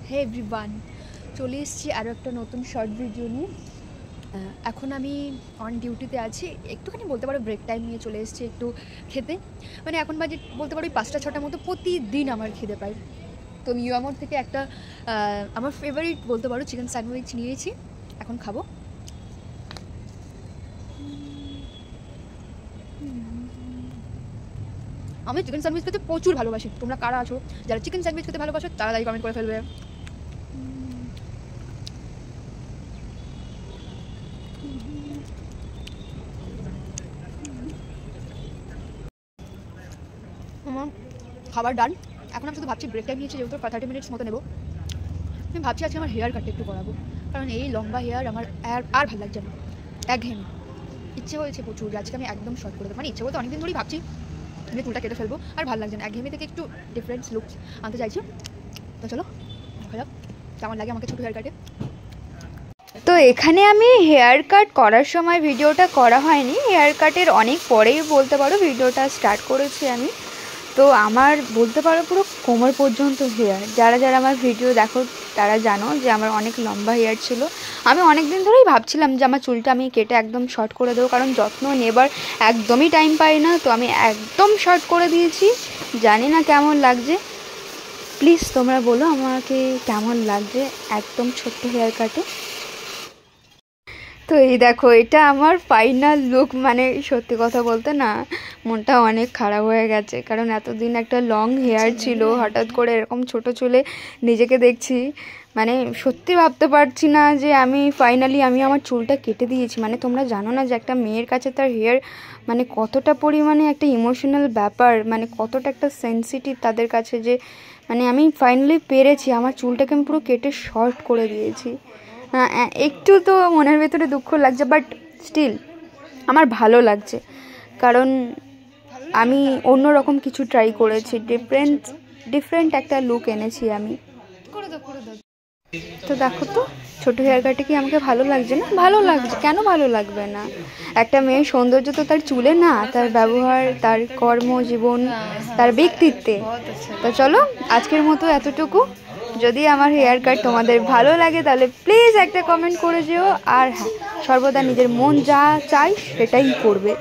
হে everyone, চলে এসেছি আরও একটা নতুন শর্ট ভিডিও নিয়ে। এখন আমি অন ডিউটিতে আছি, একটুখানি বলতে পারো ব্রেক টাইম নিয়ে চলে এসেছি একটু খেতে। মানে এখন বাজে বলতে পারো 5টা-6টার মতো প্রতিদিন আমার খিদে পায়। তো মিয়ামোর থেকে একটা আমার ফেভারিট বলতে পারো চিকেন স্যান্ডউইচ নিয়েছি, এখন খাবো। আমি চিকেন স্যান্ডউইচ খেতে প্রচুর ভালোবাসি। তোমরা কারা আছো যারা চিকেন স্যান্ডউইচ খেতে ভালোবাসো তাড়াতাড়ি কমেন্ট করে ফেলবে। আমার খাবার ডান। এখন আমি শুধু ভাবছি ব্রেক টাইম নিয়েছি যেহেতু 30 মিনিটস মতো নেবো। আমি ভাবছি আজকে আমার হেয়ার কাটটা একটু করাবো, কারণ এই লম্বা হেয়ার আমার আর ভালো লাগছে না, একঘেয়েমি। ইচ্ছে হয়েছে প্রচুর আজকে আমি একদম শর্ট করে দেবো, মানে ইচ্ছে বলতে অনেকদিন ধরেই ভাবছি আমি চুলটা কেটে ফেলবো, আর ভালো লাগছে না, একঘেয়েমি থেকে একটু ডিফারেন্ট লুক আনতে চাইছি। তো চলো দেখা যাক কেমন লাগে আমাকে ছোটো হেয়ার কাটে। তো এখানে আমি হেয়ার কাট করার সময় ভিডিওটা করা হয়নি, হেয়ার কাটের অনেক পরেই বলতে পারো ভিডিওটা স্টার্ট করেছি আমি। তো আমার বলতে পারো পুরো কোমর পর্যন্ত হেয়ার, যারা যারা আমার ভিডিও দেখো তারা জানো যে আমার অনেক লম্বা হেয়ার ছিল। আমি অনেক দিন ধরেই ভাবছিলাম যে আমার চুলটা আমি কেটে একদম শর্ট করে দেবো, কারণ যত্ন নেবার একদমই টাইম পাই না। তো আমি একদম শর্ট করে দিয়েছি, জানি না কেমন লাগছে। প্লিজ তোমরা বলো আমাকে কেমন লাগছে একদম ছোট্ট হেয়ার কাটে। তো এই দেখো এটা আমার ফাইনাল লুক। মানে সত্যি কথা বলতে না, মনটা অনেক খারাপ হয়ে গেছে, কারণ এতদিন একটা লং হেয়ার ছিল, হঠাৎ করে এরকম ছোট চুলে নিজেকে দেখছি। মানে সত্যি ভাবতে পারছি না যে আমি ফাইনালি আমার চুলটা কেটে দিয়েছি। মানে তোমরা জানো না যে একটা মেয়ের কাছে তার হেয়ার মানে কতটা পরিমাণে একটা ইমোশনাল ব্যাপার, মানে কতটা একটা সেন্সিটিভ তাদের কাছে, যে মানে আমি ফাইনালি পেরেছি, আমার চুলটাকে আমি পুরো কেটে শর্ট করে দিয়েছি। একটু তো মনের ভেতরে দুঃখ লাগছে, বাট স্টিল আমার ভালো লাগছে, কারণ আমি অন্যরকম কিছু ট্রাই করেছি, ডিফারেন্ট একটা লুক এনেছি আমি। তো দেখো তো ছোটো হেয়ার কাটে কি আমাকে ভালো লাগছে না? ভালো লাগছে, কেন ভালো লাগবে না? একটা মেয়ের সৌন্দর্য তো তার চুলে না, তার ব্যবহার, তার কর্মজীবন, তার ব্যক্তিত্বে। তো চলো আজকের মতো এতটুকু। যদি আমার হেয়ার কাট তোমাদের ভালো লাগে তাহলে প্লিজ একটা কমেন্ট করে যেও, আর হ্যাঁ, সর্বদা নিজের মন যা চাই সেটাই করবে।